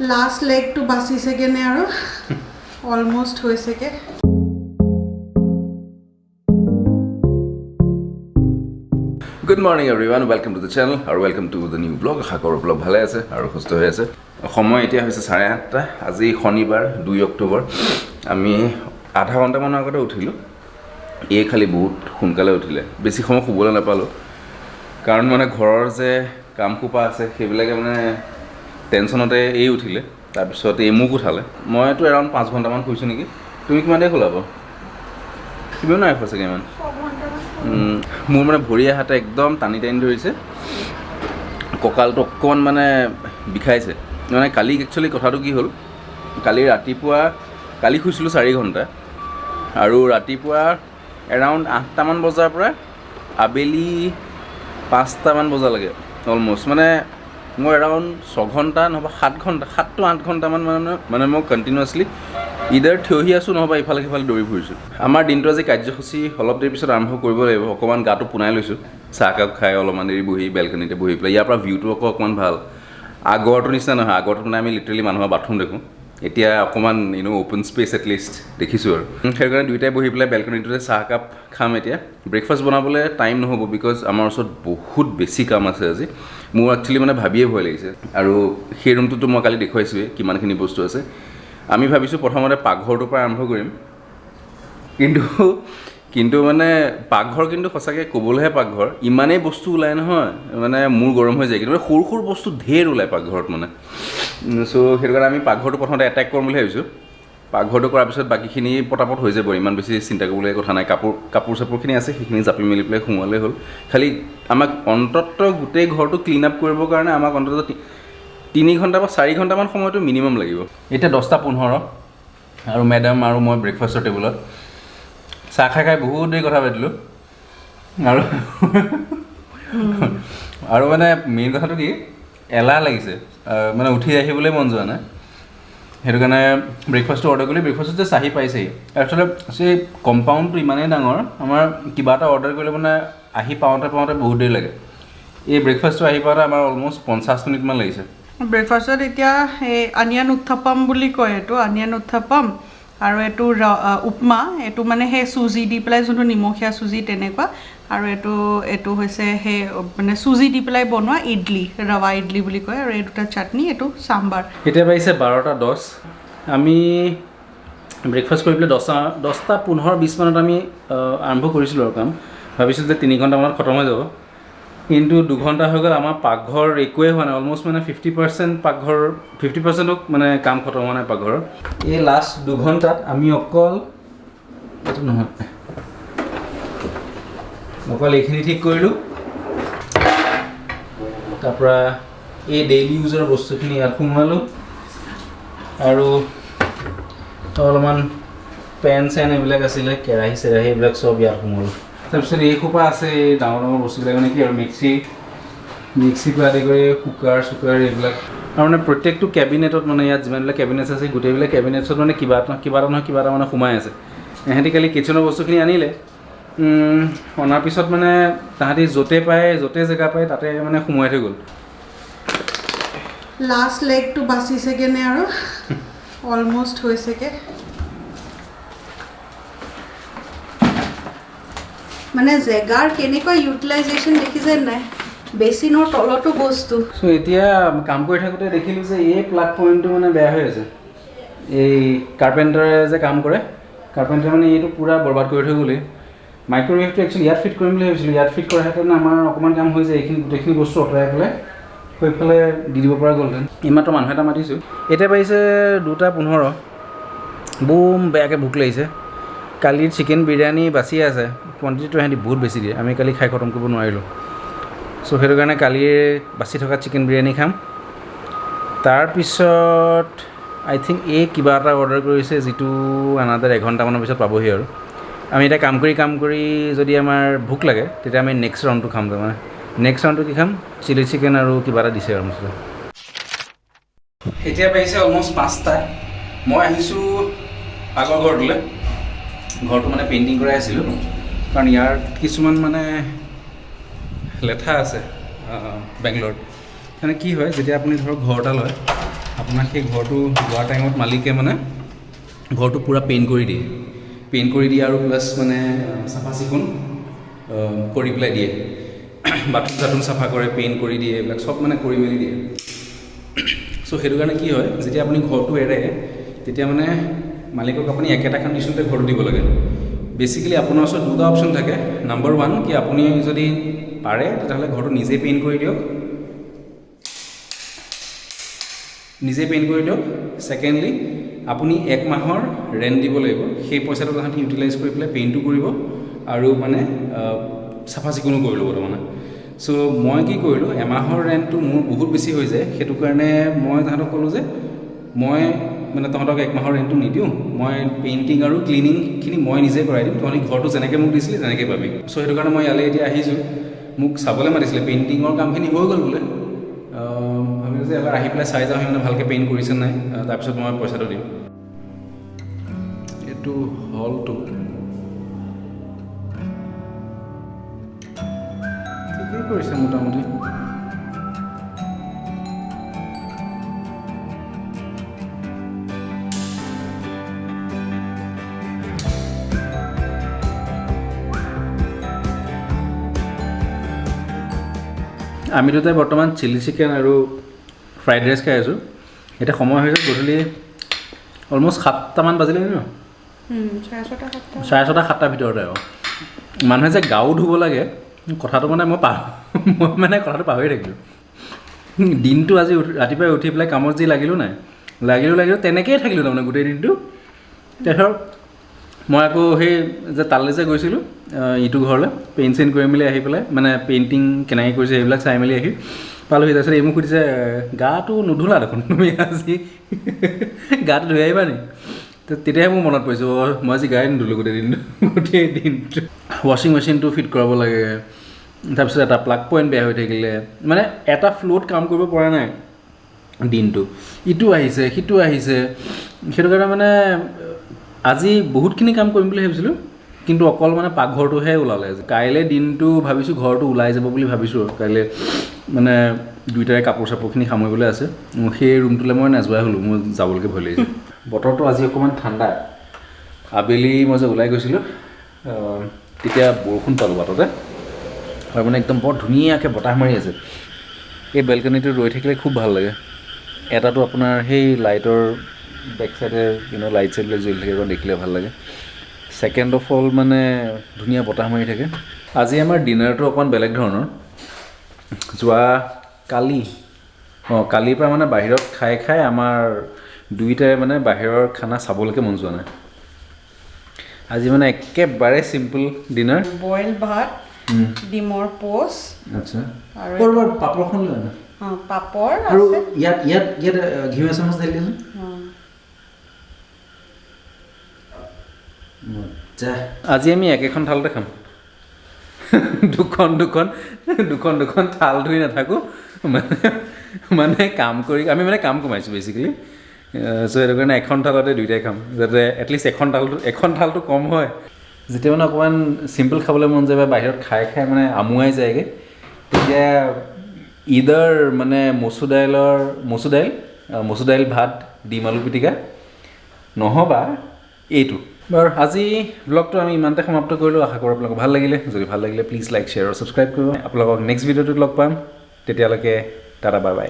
Last leg तो बाचिसेगे ने आरो almost होइसेगे Good morning everyone, welcome to the channel or welcome to the new vlog. Aশা কৰোঁ vlog ভালে আছে আৰু সুস্থ হৈ আছে। সময় এতিয়া হৈছে 8:30 আজি শনিবাৰ 2 অক্টোবৰ আমি আধা ঘণ্টা মান আগতে উঠিলো এই খালি বহুত সোনকালে উঠিলে বেছি সময় শুবলৈ নাপালো কাৰণ মানে ঘৰৰ যে কাম কোপা আছে সেইবিলাকে মানে টেনচনতে এই উঠিলে তাৰ পিছত এই মুখ উঠালে মইতো এৰাউণ্ড 5 ঘণ্টা মান শুইছো নেকি তুমি কিমান দেৰি শুলাব কিমান নাই ফসে কিমান মোৰ মানে ভৰি হাতে একদম টানি ধৰিছে কঁকালটো অকণ মানে বিষাইছে মানে কালি একচুৱেলি কথাটো কি হ'ল কালি ৰাতিপুৱা কালি শুইছিলোঁ 4 ঘণ্টা আৰু ৰাতিপুৱা এৰাউণ্ড 8টা মান বজাৰ পৰা আবেলি 5টা মান বজালৈকে অলমষ্ট মানে মই এৰাউণ্ড 6 ঘণ্টা নহবা 7 ঘণ্টা 7 to 8 ঘণ্টামান মানে মই কণ্টিনিউৱাছলি ইদাৰ থিয়হি আছোঁ নহবা ইফালে সিফালে দৌৰি ফুৰিছোঁ আমাৰ দিনটো আজি কাৰ্যসূচী অলপ দেৰি পিছত আৰম্ভ কৰিব লাগিব অকণমান গাটো পুনাই লৈছোঁ চাহ কাপ খাই অলপমান দেৰি বহি বেলকনিতে বহি পেলাই ইয়াৰ পৰা ভিউটো অকণমান ভাল আগৰটো নিচিনা নহয় আগৰটো মানে আমি লিটাৰেলি মানুহৰ বাথৰুম দেখোঁ এতিয়া অকণমান অ'পেন স্পেচ এটলিষ্ট দেখিছোঁ আৰু সেইকাৰণে দুয়োটাই বহি পেলাই বেলকনিটোতে চাহ কাপ খাম এতিয়া ব্ৰেকফাষ্ট বনাবলৈ টাইম নহ'ব বিকজ আমাৰ ওচৰত বহুত বেছি কাম আছে আজি মোৰ একচুৱেলি মানে ভাবিয়ে ভয় লাগিছে আৰু সেই ৰুমটোতো মই কালি দেখুৱাইছোঁৱেই কিমানখিনি বস্তু আছে আমি ভাবিছোঁ প্ৰথমতে পাকঘৰটোৰ পৰা আৰম্ভ কৰিম কিন্তু মানে পাকঘৰ কিন্তু সঁচাকৈ ক'বলৈহে পাকঘৰ ইমানেই বস্তু ওলায় নহয় মানে মোৰ গৰম হৈ যায় কিন্তু সৰু সৰু বস্তু ঢেৰ ওলায় পাকঘৰত মানে চ' সেইটো কাৰণে আমি পাকঘৰটো প্ৰথমতে এটেক কৰিম বুলি ভাবিছোঁ পাকঘৰটো কৰাৰ পিছত বাকীখিনি পটাপট হৈ যাব ইমান বেছি চিন্তা কৰিবলগীয়া কথা নাই কাপোৰ চাপোৰখিনি আছে সেইখিনি জাপি মেলি পেলাই সোমোৱালেই হ'ল খালি আমাক অন্ততঃ গোটেই ঘৰটো ক্লিন আপ কৰিবৰ কাৰণে আমাক অন্ততঃ 3 ঘণ্টা বা 4 ঘণ্টামান সময়টো মিনিমাম লাগিব এতিয়া 10:15 আৰু মেডাম আৰু মই ব্ৰেকফাষ্টৰ টেবুলত চাহ খাই বহুত দেৰি কথা পাতিলোঁ আৰু মানে মেইন কথাটো কি এলাহ লাগিছে মানে উঠি আহিবলৈ মন যোৱা নাই সেইটো কাৰণে ব্ৰেকফাষ্টটো অৰ্ডাৰ কৰিলে ব্ৰেকফাষ্টত যে চাহি পাইছেহি একচুৱেলি সেই কম্পাউণ্ডটো ইমানেই ডাঙৰ আমাৰ কিবা এটা অৰ্ডাৰ কৰিলে মানে আহি পাওঁতে বহুত দেৰি লাগে এই ব্ৰেকফাষ্টটো আহি পাওঁতে আমাৰ অলমষ্ট 50 মিনিটমান লাগিছে ব্ৰেকফাষ্টত এতিয়া এই অনিয়ন উত্থাপম বুলি কয় এইটো অনিয়ন উত্থাপম আৰু এইটো উপমা এইটো মানে সেই চুজি দি পেলাই যোনটো নিমখীয়া চুজি তেনেকুৱা আৰু এইটো হৈছে সেই মানে চুজি দি পেলাই বনোৱা ইডলি ৰৱা ইডলি বুলি কয় আৰু এই দুটা চাটনি এইটো চাম্বাৰ এতিয়া পাইছে 12:10 আমি ব্ৰেকফাষ্ট কৰি পেলাই 10:15-20 মানত আমি আৰম্ভ কৰিছিলোঁ আৰু কাম ভাবিছিলোঁ যে 3 ঘণ্টামানত খতম হৈ যাব কিন্তু 2 ঘণ্টা হৈ গ'ল আমাৰ পাকঘৰ একোৱেই হোৱা নাই অলমষ্ট মানে 50% পাকঘৰ 50%ক মানে কাম খতম হোৱা নাই পাকঘৰৰ এই লাষ্ট 2 ঘণ্টাত আমি অকল এইখিনি ঠিক কৰিলোঁ তাৰপৰা এই ডেইলি ইউজৰ বস্তুখিনি ইয়াত সোমোৱালোঁ আৰু অলপমান পেন চেন এইবিলাক আছিলে কেৰাহী চেৰাহী এইবিলাক চব ইয়াত সোমোৱালোঁ তাৰপিছত এই সোপা আছে এই ডাঙৰ বস্তুবিলাক মানে কি আৰু মিক্সি পৰা আদি কৰি কুকাৰ চুকাৰ এইবিলাক আৰু মানে প্ৰত্যেকটো কেবিনেটত মানে ইয়াত যিমানবিলাক কেবিনেটছ আছে গোটেইবিলাক কেবিনেটছত মানে কিবা এটা মানে সোমাই আছে এহেঁতি কালি কিটচেনৰ বস্তুখিনি আনিলে অনাৰ পিছত মানে তাহাঁতি য'তে পায় য'তে জেগা পায় তাতে মানে সোমোৱাই থৈ গ'ল লাষ্ট লেগ তো বাচিছেগে নে আৰু অলমোষ্ট হৈছেগে মানে জেগাৰ কেনেকুৱা ইউটিলাইজেশ্যন দেখিছে নাই বেচিনৰ তলতো বস্তু চ' এতিয়া কাম কৰি থাকোঁতে দেখিলোঁ যে এই প্লাগ পইণ্টটো মানে বেয়া হৈ আছে এই কাৰ্পেণ্টাৰে যে কাম কৰে কাৰ্পেণ্টাৰে মানে এইটো পূৰা বৰবাদ কৰি থৈ গ'লে মাইক্ৰ'ৱেভটো একচুৱেলি ইয়াত ফিট কৰিম বুলি ভাবিছিলোঁ ইয়াত ফিট কৰাহেঁতেন আমাৰ অকণমান কাম হৈ যায় এইখিনি গোটেইখিনি বস্তু আঁতৰাই পেলাই সেইফালে দি দিব পৰা গ'লহেঁতেন এইমাত্ৰ মানুহ এটা মাতিছোঁ এতিয়া পাৰিছে 2:15 বুম বেয়াকৈ ভোক লাগিছে কালিৰ চিকেন বিৰিয়ানী বাচি আছে কোৱাণ্টিটিটো সিহঁতি বহুত বেছি দিয়ে আমি কালি খাই খতম কৰিব নোৱাৰিলোঁ চ' সেইটো কাৰণে কালিৰ বাচি থকা চিকেন বিৰিয়ানী খাম তাৰপিছত আই থিংক এই কিবা এটা অৰ্ডাৰ কৰিছে যিটো আনাদাৰ 1 ঘণ্টামানৰ পিছত পাবহি আৰু আমি এতিয়া কাম কৰি যদি আমাৰ ভোক লাগে তেতিয়া আমি নেক্সট ৰাউণ্ডটো খাম তাৰমানে নেক্সট ৰাউণ্ডটো কি খাম চিলি চিকেন আৰু কিবা এটা দিছে আৰু মছলা এতিয়া পাইছে অলমষ্ট 5টা মই আহিছোঁ আগৰ ঘৰটো মানে পেইণ্টিং কৰাই আছিলোঁ কাৰণ ইয়াৰ কিছুমান মানে লেঠা আছে বেংগলোৰত মানে কি হয় যেতিয়া আপুনি ধৰক ঘৰ এটা লয় আপোনাক সেই ঘৰটো লোৱাৰ টাইমত মালিকে মানে ঘৰটো পূৰা পেইণ্ট কৰি দিয়ে আৰু প্লাছ মানে চাফা চিকুণ কৰি পেলাই দিয়ে বাথৰুম চাথৰুম চাফা কৰে পেইণ্ট কৰি দিয়ে এইবিলাক চব মানে কৰি মেলি দিয়ে চ' সেইটো কাৰণে কি হয় যেতিয়া আপুনি ঘৰটো এৰে তেতিয়া মানে মালিকক আপুনি একেটা কণ্ডিশ্যনতে ঘৰটো দিব লাগে বেচিকেলি আপোনাৰ ওচৰত দুটা অপশ্যন থাকে নাম্বাৰ 1 কি আপুনি যদি পাৰে তেতিয়াহ'লে ঘৰটো নিজে পেইণ্ট কৰি দিয়ক ছেকেণ্ডলি আপুনি 1 মাহৰ ৰেণ্ট দিব লাগিব সেই পইচাটো তাহাঁতি ইউটিলাইজ কৰি পেলাই পেইণ্টটো কৰিব আৰু মানে চাফা চিকুণো কৰি ল'ব তাৰমানে চ' মই কি কৰিলোঁ এমাহৰ ৰেণ্টটো মোৰ বহুত বেছি হৈ যায় সেইটো কাৰণে মই তাহাঁতক ক'লোঁ যে মই মানে তহঁতক 1 মাহৰ ৰেণ্টটো নিদিওঁ মই পেইণ্টিং আৰু ক্লিনিংখিনি মই নিজে কৰাই দিম তহঁতি ঘৰটো যেনেকৈ মোক দিছিলে তেনেকৈ পাবি চ' সেইটো কাৰণে মই ইয়ালৈ এতিয়া আহিছোঁ মোক চাবলৈ মাতিছিলে পেইণ্টিঙৰ কামখিনি হৈ গ'ল বোলে ভাবিলোঁ যে এবাৰ আহি পেলাই চাই যাওঁ মানে ভালকৈ পেইণ্ট কৰিছে নাই তাৰপিছত মই পইচাটো দিম এইটো হলটো ঠিকেই কৰিছে মোটামুটি আমি দুটাই বৰ্তমান চিলি চিকেন আৰু ফ্ৰাইড ৰাইচ খাই আছোঁ এতিয়া সময় হৈছে গধূলি অলমষ্ট 7টামান বাজিলে ন 6:30 7টাৰ ভিতৰতে আৰু মানুহে যে গাও ধুব লাগে কথাটো মানে মই মানে কথাটো পাহৰি থাকিলোঁ দিনটো আজি ৰাতিপুৱাই উঠি পেলাই কামত যি লাগিলোঁ তেনেকৈয়ে থাকিলোঁ তাৰমানে গোটেই দিনটো তাৰপিছত মই আকৌ সেই যে তালৈ যে গৈছিলোঁ ইটো ঘৰলৈ পেইণ্ট চেইণ্ট কৰি মেলি আহি পেলাই মানে পেইণ্টিং কেনেকৈ কৰিছে সেইবিলাক চাই মেলি আহি পালোহি তাৰপিছত এই মোক সুধিছে গাটো নুধুলা দেখোন তুমি আজি গাটো ধুই আহিবা নি তেতিয়াহে মোৰ মনত পৰিছোঁ মই আজি গাই নুধুলোঁ গোটেই দিনটো ৱাশ্বিং মেচিনটো ফিট কৰাব লাগে তাৰপিছত এটা প্লাগ পইণ্ট বেয়া হৈ থাকিলে মানে এটা ফ্ল'ত কাম কৰিব পৰা নাই দিনটো ইটো আহিছে সিটো আহিছে সেইটো কাৰণে মানে আজি বহুতখিনি কাম কৰিম বুলি ভাবিছিলোঁ কিন্তু অকল মানে পাকঘৰটোহে ওলালে কাইলৈ দিনটো ভাবিছোঁ ঘৰটো ওলাই যাব বুলি ভাবিছোঁ কাইলৈ মানে দুইটাৰে কাপোৰ চাপোৰখিনি সামৰিবলৈ আছে সেই ৰুমটোলৈ মই নাযোৱাই হ'লোঁ মোৰ যাবলৈকে ভয় লাগিছে বতৰটো আজি অকণমান ঠাণ্ডা আবেলি মই যে ওলাই গৈছিলোঁ তেতিয়া বৰষুণ পালোঁ বাটতে আৰু মানে একদম বৰ ধুনীয়াকৈ বতাহ মাৰি আছে এই বেলকনিটো ৰৈ থাকিলে খুব ভাল লাগে এটাতো আপোনাৰ সেই লাইটৰ বেক চাইডে লাইট চাইটবিলাক জ্বলি থাকে অকণ দেখিলে ভাল লাগে ছেকেণ্ড অফ অল মানে ধুনীয়া বতাহ মাৰি থাকে আজি আমাৰ ডিনাৰটো অকণমান বেলেগ ধৰণৰ কালিৰ পৰা মানে বাহিৰত খাই আমাৰ দুইটাই মানে বাহিৰৰ খানা চাবলৈকে মন যোৱা নাই আজি মানে একেবাৰে চিম্পল ডিনাৰ বইল ভাত ডিমৰ পোচ আচ্ছা আৰু ক'ৰবাত পাপৰখন লৈ আনা পাপৰ আৰু আছে ইয়াত ঘিউ এচামুচ ঢালি দিলে আজি আমি একেখন থালতে খাম দুখন থাল ধুই নাথাকোঁ মানে কাম কৰি আমি মানে কাম কমাইছোঁ বেচিকেলি চ' সেইটো কাৰণে এখন থালতে দুইটাই খাম যাতে এটলিষ্ট এখন থালটো কম হয় যেতিয়া মানে অকণমান চিম্পল খাবলৈ মন যায় বা বাহিৰত খাই মানে আমুৱাই যায়গৈ তেতিয়া ইদাৰ মানে মচুৰ দাইল ভাত ডিম আলু পিটিকা নহ'বা এইটো বাৰু আজি ব্লগটো আমি ইমানতে সমাপ্ত কৰিলোঁ আশা কৰোঁ আপোনালোকক ভাল লাগিলে যদি ভাল লাগিলে প্লিজ লাইক শ্বেয়াৰ আৰু ছাবস্ক্ৰাইব কৰিব আপোনালোকক নেক্সট ভিডিঅ'টোত লগ পাম তেতিয়ালৈকে টাটা বাই বাই